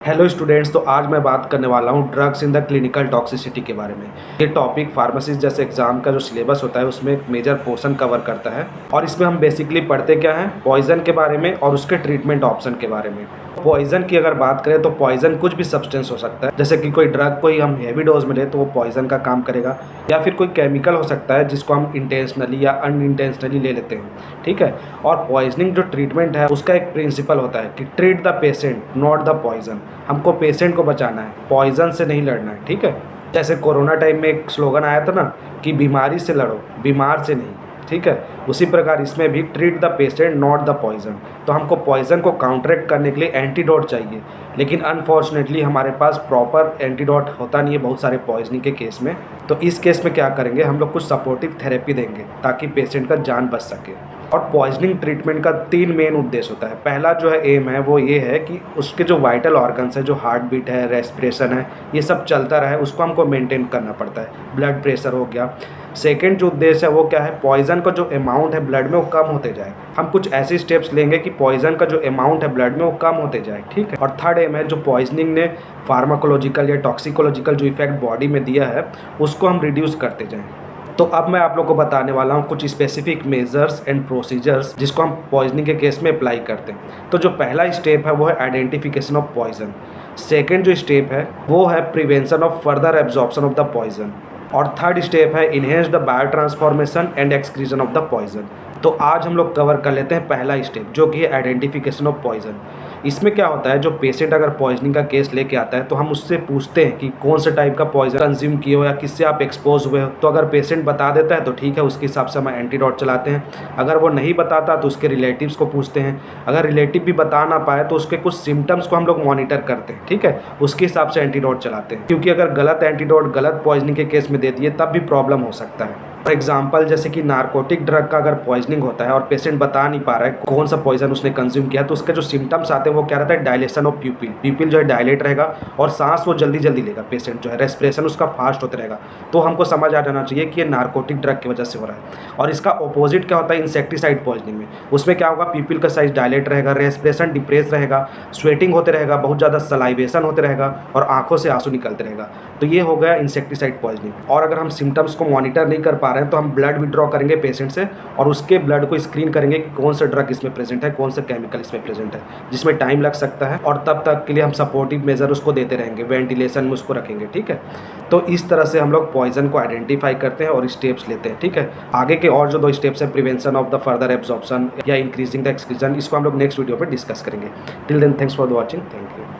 Hello students, तो आज मैं बात करने वाला हूँ drugs in the clinical toxicity के बारे में। ये टॉपिक फार्मेसिस्ट जैसे एग्जाम का जो सिलेबस होता है उसमें एक मेजर पोर्शन कवर करता है और इसमें हम बेसिकली पढ़ते क्या है, पॉइजन के बारे में और उसके ट्रीटमेंट ऑप्शन के बारे में। पॉइजन की अगर बात करें तो पॉइजन कुछ भी सब्सटेंस हो सकता है, जैसे कि कोई ड्रग कोई हम हेवी डोज में लें तो वो पॉइजन का काम करेगा, या फिर कोई केमिकल हो सकता है जिसको हम इंटेंशनली या अनइंटेंशनली ले लेते हैं। ठीक है। और पॉइजनिंग जो ट्रीटमेंट है उसका एक प्रिंसिपल होता है कि treat the patient not the poison. हमको पेशेंट को बचाना है, पॉइजन से नहीं लड़ना है। ठीक है। जैसे कोरोना टाइम में एक स्लोगन आया था ना कि बीमारी से लड़ो, बीमार से नहीं। ठीक है। उसी प्रकार इसमें भी treat the patient not the poison. तो हमको पॉइजन को काउंटरैक्ट करने के लिए एंटीडोट चाहिए, लेकिन अनफॉर्चुनेटली हमारे पास प्रॉपर एंटीडोट होता नहीं है बहुत सारे पॉइजनिंग के केस में। तो इस केस में क्या करेंगे, हम लोग कुछ सपोर्टिव थेरेपी देंगे ताकि पेशेंट का जान बच सके। और पॉइजनिंग ट्रीटमेंट का 3 मेन उद्देश्य होता है। पहला जो है एम है वो ये है कि उसके जो वाइटल ऑर्गन्स है, जो हार्ट बीट है, रेस्पिरेशन है, ये सब चलता रहे, उसको हमको मेंटेन करना पड़ता है। ब्लड प्रेशर हो गया। सेकेंड जो उद्देश्य है वो क्या है, पॉइजन का जो अमाउंट है ब्लड में वो कम होते जाए। हम कुछ ऐसे स्टेप्स लेंगे कि पॉइजन का जो अमाउंट है ब्लड में वो कम होते जाए। ठीक है। और थर्ड एम है जो पॉइजनिंग ने फार्माकोलॉजिकल या टॉक्सिकोलॉजिकल जो इफेक्ट बॉडी में दिया है उसको हम रिड्यूस करते जाएँ। तो अब मैं आप लोग को बताने वाला हूँ कुछ स्पेसिफिक मेजर्स एंड प्रोसीजर्स जिसको हम पॉइजनिंग के केस में अप्लाई करते हैं। तो जो पहला स्टेप है वो है आइडेंटिफिकेशन ऑफ पॉइजन। सेकेंड जो स्टेप है वो है prevention of further absorption of the poison. और थर्ड स्टेप है enhance the bio transformation and excretion of the poison. तो आज हम लोग कवर कर लेते हैं पहला स्टेप जो कि है आइडेंटिफिकेशन ऑफ पॉइजन। इसमें क्या होता है, जो पेशेंट अगर पॉइजनिंग का केस लेके आता है तो हम उससे पूछते हैं कि कौन से टाइप का पॉइजन कंज्यूम किए हो या किससे आप एक्सपोज हुए हो। तो अगर पेशेंट बता देता है तो ठीक है, उसके हिसाब से हम एंटीडोट चलाते हैं। अगर वो नहीं बताता तो उसके रिलेटिव्स को पूछते हैं। अगर रिलेटिव भी बता ना पाए तो उसके कुछ सिम्टम्स को हम लोग मॉनिटर करते हैं। ठीक है। उसके हिसाब से एंटीडोट चलाते हैं, क्योंकि अगर गलत एंटीडोट गलत पॉइजनिंग के केस में दे दिए तब भी प्रॉब्लम हो सकता है। फॉर एग्जाम्पल जैसे कि नार्कोटिक ड्रग का अगर पॉइजनिंग होता है और पेशेंट बता नहीं पा रहा है कौन सा पॉइजन उसने कंज्यूम किया, तो उसके जो सिम्टम्स आते हैं वो क्या रहता है, डायलेशन ऑफ प्यूपिल। प्यूपिल जो है डायलेट रहेगा और सांस वो जल्दी जल्दी लेगा, पेशेंट जो है रेस्पिरेशन उसका फास्ट होता रहेगा। तो हमको समझ आ जाना चाहिए कि ये नार्कोटिक ड्रग की वजह से हो रहा है। और इसका ऑपोजिट क्या होता है इंसेक्टिसाइड पॉइजनिंग में, उसमें क्या होगा, प्यूपिल का साइज डायलेट रहेगा, रेस्पिरेशन डिप्रेस रहेगा, स्वेटिंग होते रहेगा, बहुत ज़्यादा सलाइवेशन होते रहेगा और आंखों से आंसू निकलते रहेगा। तो ये हो गया इंसेक्टिसाइड पॉइजनिंग। और अगर हम सिम्टम्स को मॉनिटर नहीं कर पा रहे हैं तो हम ब्लड विड्रॉ करेंगे पेशेंट से और उसके ब्लड को स्क्रीन करेंगे कि कौन सा ड्रग इसमें प्रेजेंट है, कौन सा केमिकल इसमें प्रेजेंट है, जिसमें टाइम लग सकता है। और तब तक के लिए हम सपोर्टिव मेजर उसको देते रहेंगे, वेंटिलेशन में उसको रखेंगे। ठीक है। तो इस तरह से हम लोग पॉइजन को आइडेंटिफाई करते हैं और स्टेप्स लेते हैं। ठीक है। आगे के और जो 2 स्टेप्स है, prevention of the further absorption या इंक्रीजिंग द एक्सक्रीजन, इसको हम लोग नेक्स्ट वीडियो पर डिस्कस करेंगे। Till then thanks for the watching. Thank you.